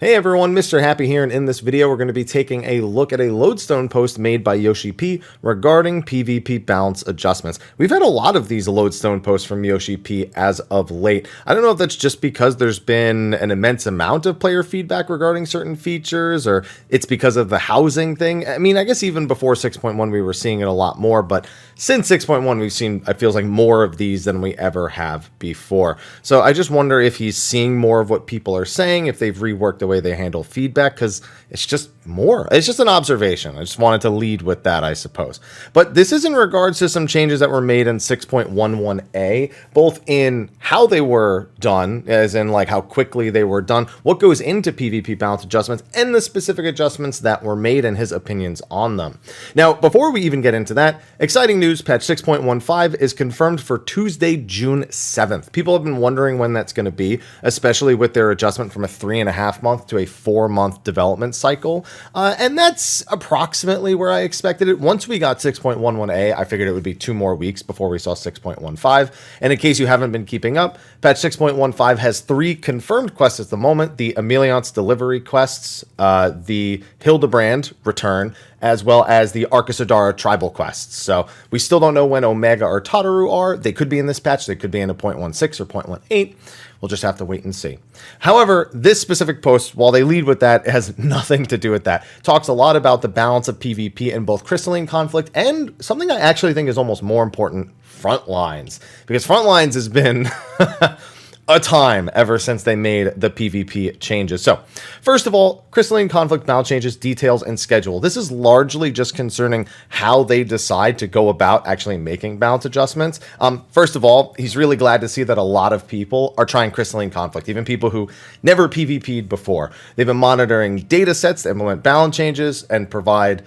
Hey everyone, Mr. Happy here, and in this video we're going to be taking a look at a lodestone post made by Yoshi-P regarding PvP balance adjustments. We've had a lot of these lodestone posts from Yoshi-P as of late. I don't know if that's just because there's been an immense amount of player feedback regarding certain features, or it's because of the housing thing. I mean, I guess even before 6.1 we were seeing it a lot more, but since 6.1 we've seen, it feels like, more of these than we ever have before. So I just wonder if he's seeing more of what people are saying, if they've reworked the way they handle feedback, because it's just more. It's just an observation. I just wanted to lead with that, I suppose. But this is in regards to some changes that were made in 6.11a, both in how they were done, as in like how quickly they were done, what goes into PvP balance adjustments, and the specific adjustments that were made and his opinions on them. Now, before we even get into that, exciting news, patch 6.15 is confirmed for Tuesday, June 7th. People have been wondering when that's going to be, especially with their adjustment from a 3.5 month to a 4-month development cycle. And that's approximately where I expected it. Once we got 6.11a, I figured it would be 2 more weeks before we saw 6.15. And in case you haven't been keeping up, patch 6.15 has 3 confirmed quests at the moment: the Emeliant's delivery quests, the Hildebrand return, as well as the Arcasadara tribal quests. So we still don't know when Omega or Tataru are. They could be in this patch. They could be in a 0.16 or 0.18. We'll just have to wait and see. However, this specific post, while they lead with that, it has nothing to do with that. It talks a lot about the balance of PvP in both Crystalline Conflict and something I actually think is almost more important, Frontlines. Because Frontlines has been a time ever since they made the PvP changes. So, first of all, Crystalline Conflict balance changes, details, and schedule. This is largely just concerning how they decide to go about actually making balance adjustments. First of all, he's really glad to see that a lot of people are trying Crystalline Conflict, even people who never PvP'd before. They've been monitoring data sets to implement balance changes and provide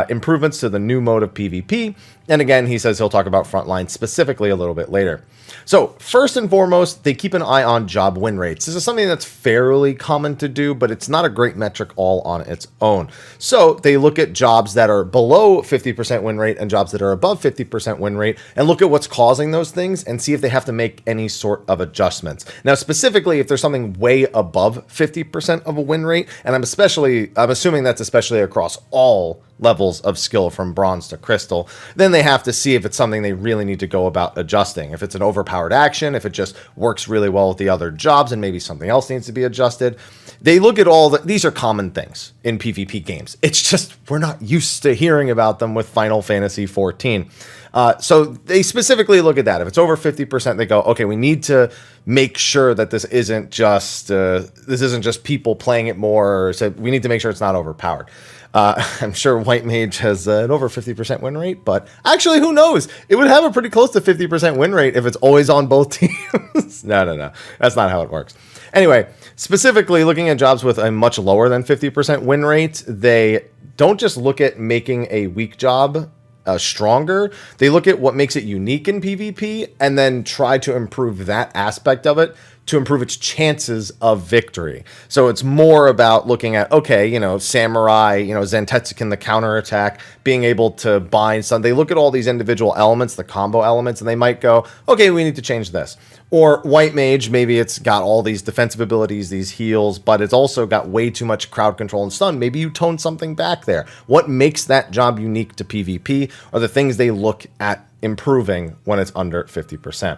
improvements to the new mode of PvP. And again, he says he'll talk about Frontline specifically a little bit later. So first and foremost, they keep an eye on job win rates. This is something that's fairly common to do, but it's not a great metric all on its own. So they look at jobs that are below 50% win rate and jobs that are above 50% win rate, and look at what's causing those things and see if they have to make any sort of adjustments. Now, specifically, if there's something way above 50% of a win rate, and I'm assuming that's especially across all levels of skill from bronze to crystal, then they have to see if it's something they really need to go about adjusting. If it's an overpowered action, if it just works really well with the other jobs and maybe something else needs to be adjusted. They look at these are common things in PvP games. It's just we're not used to hearing about them with Final Fantasy XIV. So they specifically look at that. If it's over 50%, they go, okay, we need to make sure that this isn't just people playing it more. So we need to make sure it's not overpowered. I'm sure White Mage has an over 50% win rate, but actually, who knows? It would have a pretty close to 50% win rate if it's always on both teams. No. That's not how it works. Anyway, specifically looking at jobs with a much lower than 50% win rate, they don't just look at making a weak job stronger. They look at what makes it unique in PvP and then try to improve that aspect of it to improve its chances of victory. So it's more about looking at, okay, Samurai, Zentetsuken, the counterattack, being able to bind some. They look at all these individual elements, the combo elements, and they might go, okay, we need to change this. Or White Mage, maybe it's got all these defensive abilities, these heals, but it's also got way too much crowd control and stun. Maybe you tone something back there. What makes that job unique to PvP are the things they look at improving when it's under 50%.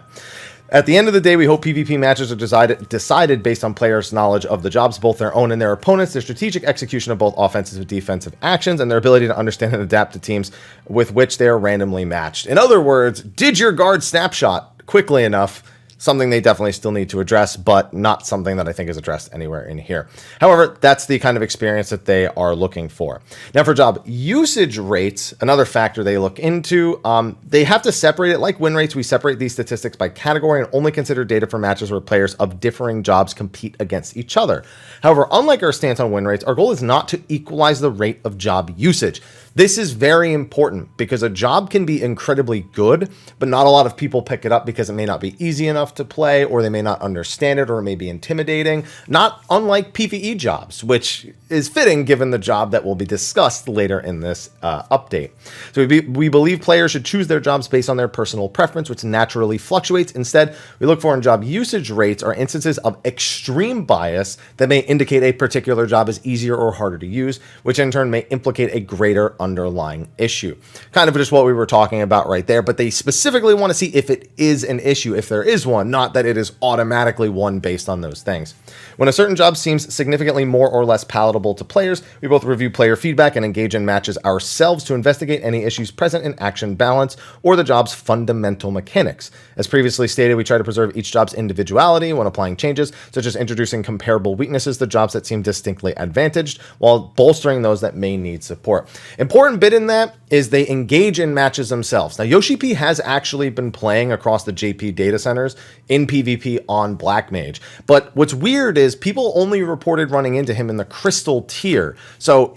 At the end of the day, we hope PvP matches are decided based on players' knowledge of the jobs, both their own and their opponents, their strategic execution of both offensive and defensive actions, and their ability to understand and adapt to teams with which they are randomly matched. In other words, did your guard snapshot quickly enough? Something they definitely still need to address, but not something that I think is addressed anywhere in here. However, that's the kind of experience that they are looking for. Now, for job usage rates, another factor they look into, they have to separate it. Like win rates, we separate these statistics by category and only consider data for matches where players of differing jobs compete against each other. However, unlike our stance on win rates, our goal is not to equalize the rate of job usage. This is very important because a job can be incredibly good, but not a lot of people pick it up because it may not be easy enough enough to play, or they may not understand it, or it may be intimidating, not unlike PvE jobs, which is fitting given the job that will be discussed later in this update. So we believe players should choose their jobs based on their personal preference, which naturally fluctuates. Instead, we look for in job usage rates are instances of extreme bias that may indicate a particular job is easier or harder to use, which in turn may implicate a greater underlying issue. Kind of just what we were talking about right there, but they specifically want to see if it is an issue, if there is one, not that it is automatically one based on those things. When a certain job seems significantly more or less palatable to players, we both review player feedback and engage in matches ourselves to investigate any issues present in action balance or the job's fundamental mechanics. As previously stated, we try to preserve each job's individuality when applying changes, such as introducing comparable weaknesses to jobs that seem distinctly advantaged, while bolstering those that may need support. Important bit in that is they engage in matches themselves. Now, Yoshi-P has actually been playing across the JP data centers in PvP on Black Mage, but what's weird is people only reported running into him in the Crystal tier, so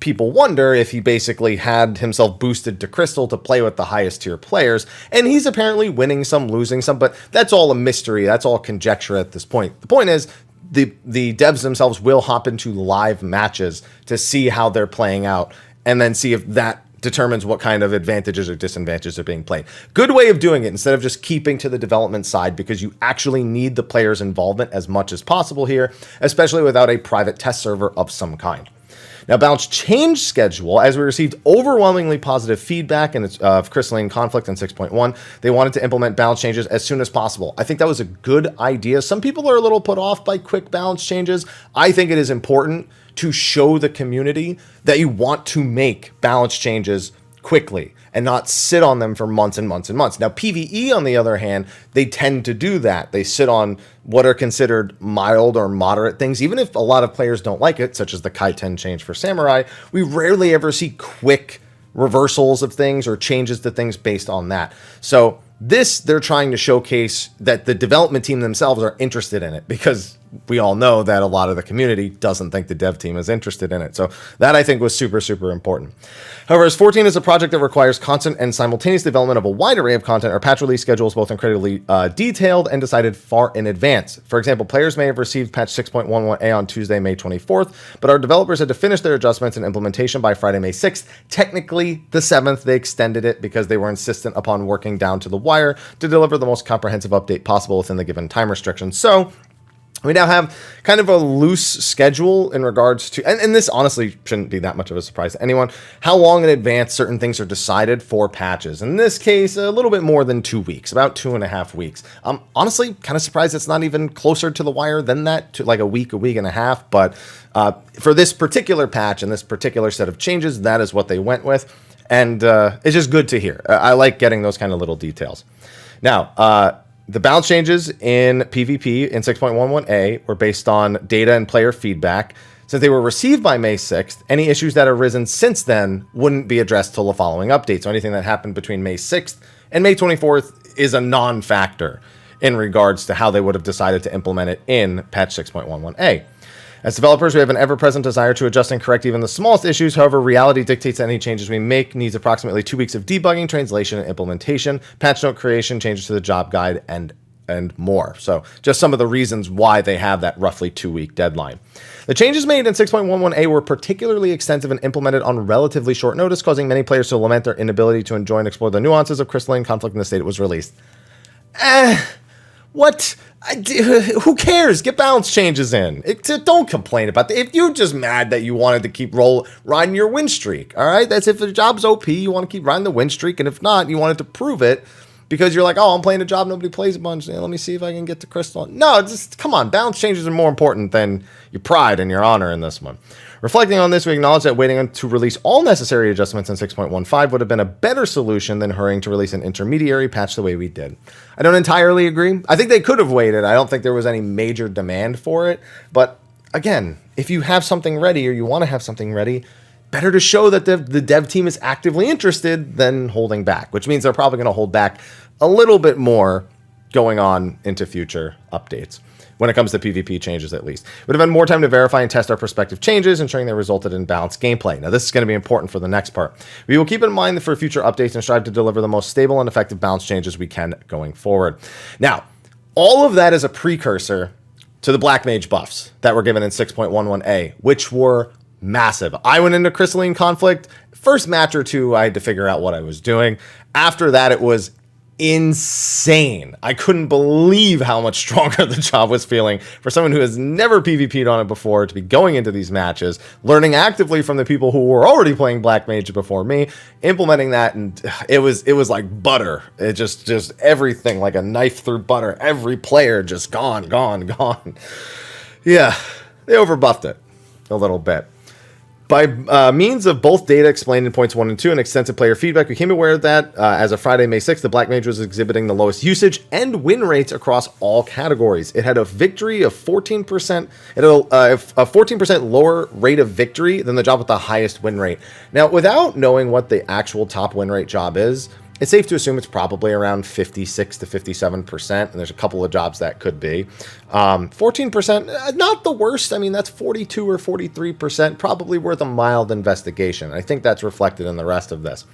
people wonder if he basically had himself boosted to Crystal to play with the highest tier players, and he's apparently winning some, losing some, but that's all a mystery. That's all conjecture at this point. The point is, the devs themselves will hop into live matches to see how they're playing out, and then see if that determines what kind of advantages or disadvantages are being played. Good way of doing it instead of just keeping to the development side, because you actually need the players' involvement as much as possible here, especially without a private test server of some kind. Now, balance change schedule, as we received overwhelmingly positive feedback in Crystalline Conflict in 6.1, they wanted to implement balance changes as soon as possible. I think that was a good idea. Some people are a little put off by quick balance changes. I think it is important to show the community that you want to make balance changes quickly and not sit on them for months and months and months. Now, PvE, on the other hand, they tend to do that. They sit on what are considered mild or moderate things, even if a lot of players don't like it, such as the Kai-10 change for Samurai. We rarely ever see quick reversals of things or changes to things based on that. So this, they're trying to showcase that the development team themselves are interested in it, because we all know that a lot of the community doesn't think the dev team is interested in it. So that, I think, was super, super important. However, as 14 is a project that requires constant and simultaneous development of a wide array of content, our patch release schedule is both incredibly detailed and decided far in advance. For example, players may have received patch 6.11a on Tuesday, May 24th, but our developers had to finish their adjustments and implementation by Friday, May 6th. Technically, the 7th, they extended it because they were insistent upon working down to the wire to deliver the most comprehensive update possible within the given time restrictions. So we now have kind of a loose schedule in regards to, and this honestly shouldn't be that much of a surprise to anyone, how long in advance certain things are decided for patches. In this case, a little bit more than 2 weeks, about 2.5 weeks. I'm honestly kind of surprised it's not even closer to the wire than that, to like a week and a half. But for this particular patch and this particular set of changes, that is what they went with. And it's just good to hear. I like getting those kind of little details. Now, the balance changes in PvP in 6.11a were based on data and player feedback. Since they were received by May 6th, any issues that have arisen since then wouldn't be addressed till the following update. So anything that happened between May 6th and May 24th is a non-factor in regards to how they would have decided to implement it in patch 6.11a. As developers, we have an ever-present desire to adjust and correct even the smallest issues. However, reality dictates that any changes we make needs approximately 2 weeks of debugging, translation, and implementation, patch note creation, changes to the job guide, and more. So just some of the reasons why they have that roughly 2-week deadline. The changes made in 6.11a were particularly extensive and implemented on relatively short notice, causing many players to lament their inability to enjoy and explore the nuances of Crystalline Conflict in the state it was released. What? Who cares? Get balance changes in. Don't complain about that. If you're just mad that you wanted to keep riding your win streak, all right? That's if the job's OP, you want to keep riding the win streak, and if not, you wanted to prove it because you're like, oh, I'm playing a job nobody plays a bunch. Let me see if I can get to Crystal. No, just come on. Balance changes are more important than your pride and your honor in this one. Reflecting on this, we acknowledge that waiting to release all necessary adjustments in 6.15 would have been a better solution than hurrying to release an intermediary patch the way we did. I don't entirely agree. I think they could have waited. I don't think there was any major demand for it. But again, if you have something ready or you want to have something ready, better to show that the dev team is actively interested than holding back, which means they're probably going to hold back a little bit more going on into future updates. When it comes to PvP changes, at least. We'd have had more time to verify and test our prospective changes, ensuring they resulted in balanced gameplay. Now, this is going to be important for the next part. We will keep in mind for future updates and strive to deliver the most stable and effective balance changes we can going forward. Now, All of that is a precursor to the Black Mage buffs that were given in 6.11a, which were massive. I went into Crystalline Conflict. First match or two, I had to figure out what I was doing. After that, it was insane. I couldn't believe how much stronger the job was feeling for someone who has never PvP'd on it before to be going into these matches, learning actively from the people who were already playing Black Mage before me, implementing that, and it was like butter. It just everything like a knife through butter. Every player just gone. Yeah, they overbuffed it a little bit. By means of both data explained in points 1 and 2 and extensive player feedback, we became aware that as of Friday, May 6th, the Black Mage was exhibiting the lowest usage and win rates across all categories. It had a victory of 14%. It had a 14% lower rate of victory than the job with the highest win rate. Now, without knowing what the actual top win rate job is, it's safe to assume it's probably around 56 to 57%, and there's a couple of jobs that could be. 14%, not the worst. I mean, that's 42 or 43%, probably worth a mild investigation. I think that's reflected in the rest of this.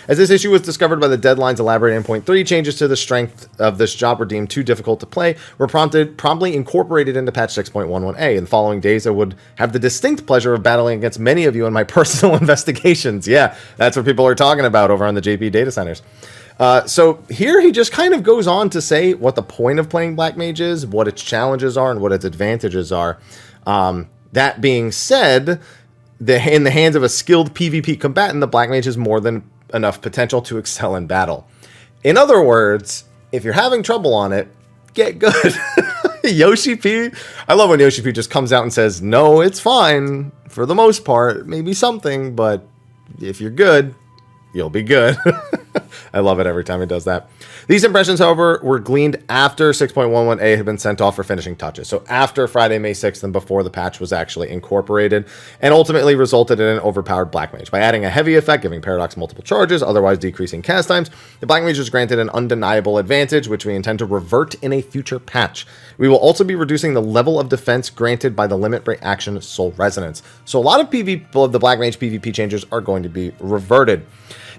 As this issue was discovered by the deadlines elaborated in point 3, changes to the strength of this job were deemed too difficult to play, were promptly incorporated into patch 6.11a. In the following days, I would have the distinct pleasure of battling against many of you in my personal investigations. Yeah, that's what people are talking about over on the JP data centers. So here he just kind of goes on to say what the point of playing Black Mage is, what its challenges are, and what its advantages are. That being said, in the hands of a skilled PvP combatant, the Black Mage has more than enough potential to excel in battle. In other words, if you're having trouble on it, get good. Yoshi-P, I love when Yoshi-P just comes out and says, no, it's fine for the most part, maybe something, but if you're good, you'll be good. I love it every time he does that. These impressions, however, were gleaned after 6.11a had been sent off for finishing touches. So after Friday, May 6th, and before the patch was actually incorporated, and ultimately resulted in an overpowered Black Mage. By adding a heavy effect, giving Paradox multiple charges, otherwise decreasing cast times, the Black Mage was granted an undeniable advantage, which we intend to revert in a future patch. We will also be reducing the level of defense granted by the limit break action Soul Resonance. So a lot of the Black Mage PvP changes are going to be reverted.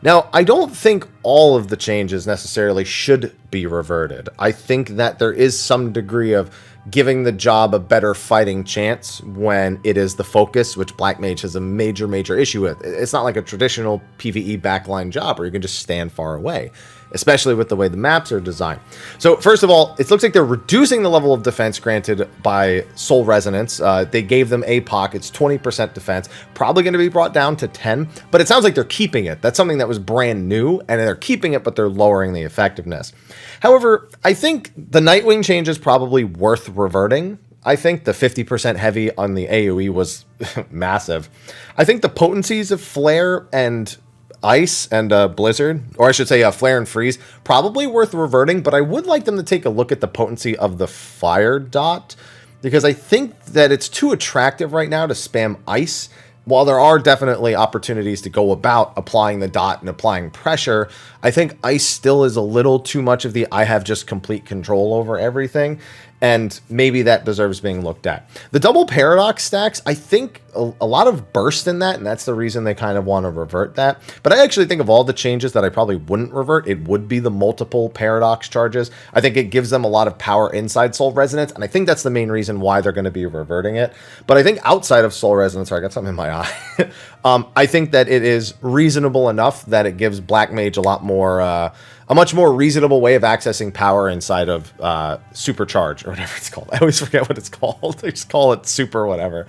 Now, I don't think all of the changes necessarily should be reverted. I think that there is some degree of giving the job a better fighting chance when it is the focus, which Black Mage has a major issue with. It's not like a traditional PvE backline job where you can just stand far away, especially with the way the maps are designed. So first of all, it looks like they're reducing the level of defense granted by Soul Resonance. They gave them APOC. It's 20% defense, probably going to be brought down to 10, but it sounds like they're keeping it. That's something that was brand new, and they're keeping it, but they're lowering the effectiveness. However, I think the Nightwing change is probably worth reverting. I think the 50% heavy on the AoE was massive. I think the potencies of Flare and Ice and Blizzard, or I should say Flare and Freeze, probably worth reverting, but I would like them to take a look at the potency of the Fire Dot, because I think that it's too attractive right now to spam Ice. While there are definitely opportunities to go about applying the dot and applying pressure, I think Ice still is a little too much of the I have just complete control over everything, and maybe that deserves being looked at. The double Paradox stacks, I think a lot of burst in that, and that's the reason they kind of want to revert that. But I actually think of all the changes that I probably wouldn't revert, it would be the multiple Paradox charges. I think it gives them a lot of power inside Soul Resonance, and I think that's the main reason why they're going to be reverting it. But I think outside of Soul Resonance, sorry, I got something in my eye. I think that it is reasonable enough that it gives Black Mage a lot more, a much more reasonable way of accessing power inside of Supercharge, or whatever it's called. I always forget what it's called. I just call it Super whatever.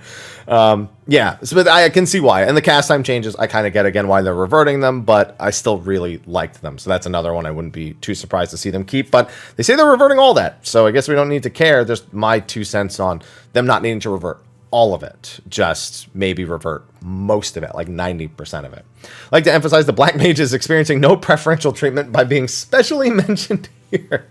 Yeah, so, but I can see why. And the cast time changes, I kind of get again why they're reverting them, but I still really liked them. So that's another one I wouldn't be too surprised to see them keep. But they say they're reverting all that, so I guess we don't need to care. There's my 2 cents on them not needing to revert all of it, just maybe revert most of it, like 90% of it. I'd like to emphasize the Black Mage is experiencing no preferential treatment by being specially mentioned here.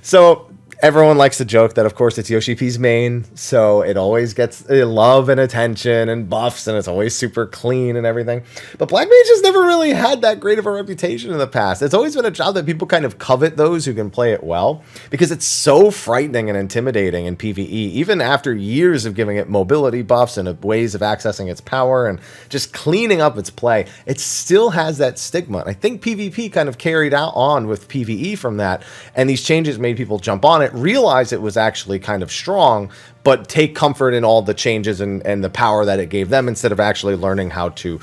So everyone likes to joke that, of course, it's Yoshi-P's main, so it always gets love and attention and buffs, and it's always super clean and everything. But Black Mage has never really had that great of a reputation in the past. It's always been a job that people kind of covet those who can play it well, because it's so frightening and intimidating in PvE, even after years of giving it mobility buffs and ways of accessing its power and just cleaning up its play. It still has that stigma. I think PvP kind of carried on with PvE from that, and these changes made people jump on it it, realize it was actually kind of strong, but take comfort in all the changes and the power that it gave them instead of actually learning how to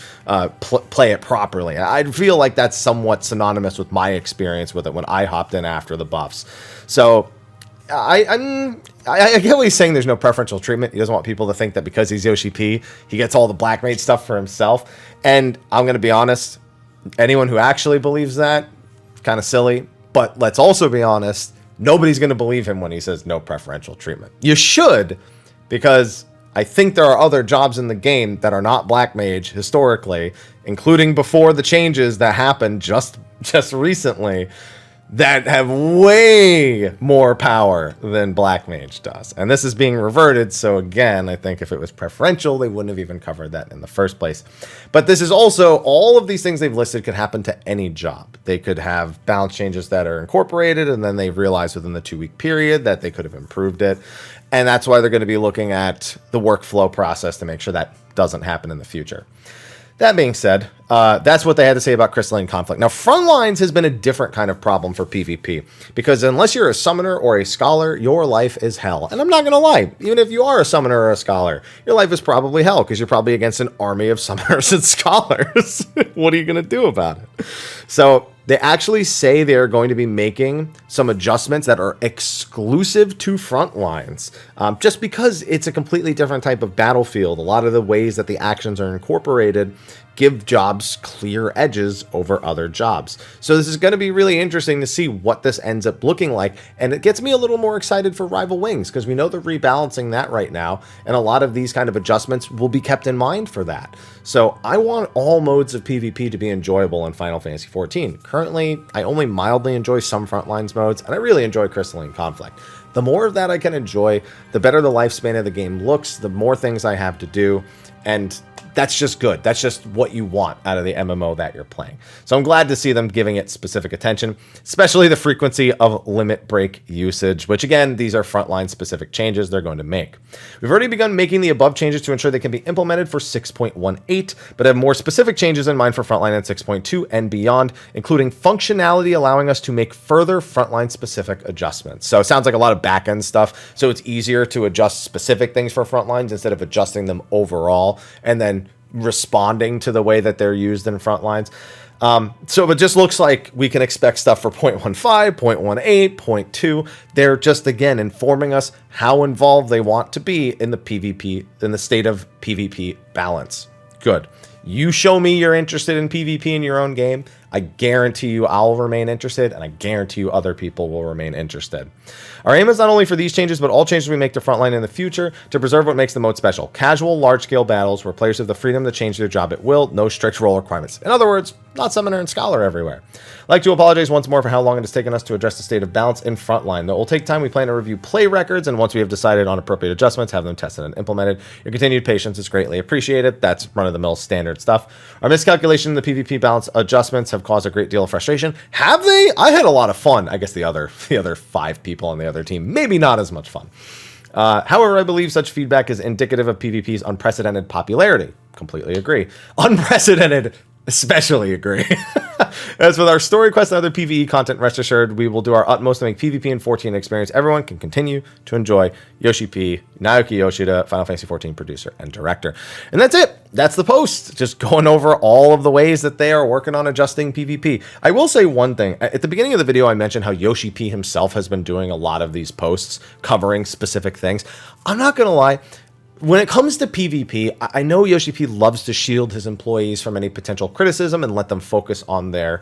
play it properly. I feel like that's somewhat synonymous with my experience with it when I hopped in after the buffs. So I get what he's saying. There's no preferential treatment. He doesn't want people to think that because he's Yoshi-P, he gets all the Black Mage stuff for himself. And I'm going to be honest, anyone who actually believes that, kind of silly. But let's also be honest, nobody's going to believe him when he says no preferential treatment. You should, because I think there are other jobs in the game that are not Black Mage historically, including before the changes that happened just recently, that have way more power than Black Mage does. And this is being reverted, so again, I think if it was preferential, they wouldn't have even covered that in the first place. But this is also, all of these things they've listed could happen to any job. They could have balance changes that are incorporated, and then they realize within the 2-week period that they could have improved it. And that's why they're going to be looking at the workflow process to make sure that doesn't happen in the future. That being said, that's what they had to say about crystalline conflict. Now, Frontlines has been a different kind of problem for PvP, because unless you're a summoner or a scholar, your life is hell. And I'm not going to lie, even if you are a summoner or a scholar, your life is probably hell, because you're probably against an army of summoners and scholars. What are you going to do about it? So they actually say they're going to be making some adjustments that are exclusive to Frontlines, just because it's a completely different type of battlefield. A lot of the ways that the actions are incorporated give jobs clear edges over other jobs. So this is going to be really interesting to see what this ends up looking like. And it gets me a little more excited for Rival Wings, because we know they're rebalancing that right now. And a lot of these kind of adjustments will be kept in mind for that. So I want all modes of PvP to be enjoyable in Final Fantasy XIV. Currently, I only mildly enjoy some Frontlines modes, and I really enjoy Crystalline Conflict. The more of that I can enjoy, the better the lifespan of the game looks, the more things I have to do, and that's just good. That's just what you want out of the MMO that you're playing. So I'm glad to see them giving it specific attention, especially the frequency of limit break usage, which again, these are Frontline specific changes they're going to make. We've already begun making the above changes to ensure they can be implemented for 6.18, but have more specific changes in mind for Frontline and 6.2 and beyond, including functionality allowing us to make further Frontline specific adjustments. So it sounds like a lot of back-end stuff, so it's easier to adjust specific things for Frontlines instead of adjusting them overall and then responding to the way that they're used in Frontlines. So it just looks like we can expect stuff for 0.15, 0.18, 0.2. They're just, again, informing us how involved they want to be in the PvP, in the state of PvP balance. Good. You show me you're interested in PvP in your own game, I guarantee you I'll remain interested, and I guarantee you other people will remain interested. Our aim is not only for these changes, but all changes we make to Frontline in the future to preserve what makes the mode special. Casual, large-scale battles where players have the freedom to change their job at will, no strict role requirements. In other words, not Summoner and Scholar everywhere. I'd like to apologize once more for how long it has taken us to address the state of balance in Frontline. Though it will take time, we plan to review play records, and once we have decided on appropriate adjustments, have them tested and implemented. Your continued patience is greatly appreciated. That's run-of-the-mill standard stuff. Our miscalculation in the PvP balance adjustments have caused a great deal of frustration. Have they? I had a lot of fun. I guess the other 5 people on the other team, maybe not as much fun. However, I believe such feedback is indicative of PvP's unprecedented popularity. Completely agree. Unprecedented, especially agree. As with our story quests and other PvE content, rest assured, we will do our utmost to make PvP in 14 experience everyone can continue to enjoy. Yoshi-P, Naoki Yoshida, Final Fantasy XIV producer and director. And that's it. That's the post. Just going over all of the ways that they are working on adjusting PvP. I will say one thing. At the beginning of the video, I mentioned how Yoshi-P himself has been doing a lot of these posts covering specific things. I'm not going to lie. When it comes to PvP, I know Yoshi-P loves to shield his employees from any potential criticism and let them focus on their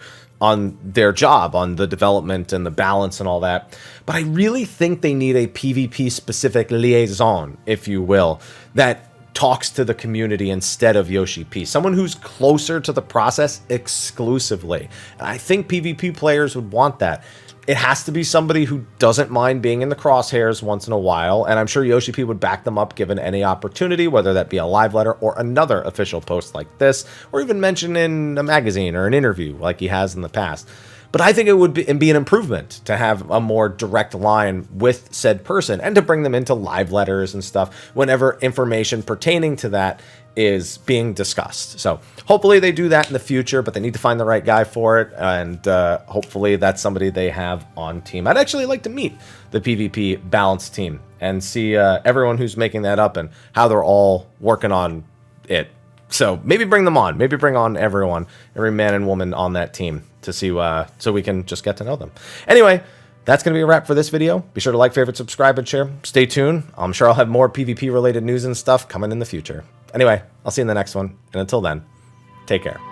job, on the development and the balance and all that. But I really think they need a PvP-specific liaison, if you will, that talks to the community instead of Yoshi-P. Someone who's closer to the process exclusively. And I think PvP players would want that. It has to be somebody who doesn't mind being in the crosshairs once in a while, and I'm sure Yoshi-P would back them up given any opportunity, whether that be a live letter or another official post like this, or even mentioned in a magazine or an interview like he has in the past. But I think it would be an improvement to have a more direct line with said person and to bring them into live letters and stuff whenever information pertaining to that is being discussed. So hopefully they do that in the future, but they need to find the right guy for it, and hopefully that's somebody they have on team. I'd actually like to meet the PvP balance team and see everyone who's making that up and how they're all working on it. So maybe bring them on. Maybe bring on everyone, every man and woman on that team to see, so we can just get to know them. Anyway, that's going to be a wrap for this video. Be sure to like, favorite, subscribe, and share. Stay tuned. I'm sure I'll have more PvP related news and stuff coming in the future. Anyway, I'll see you in the next one. And until then, take care.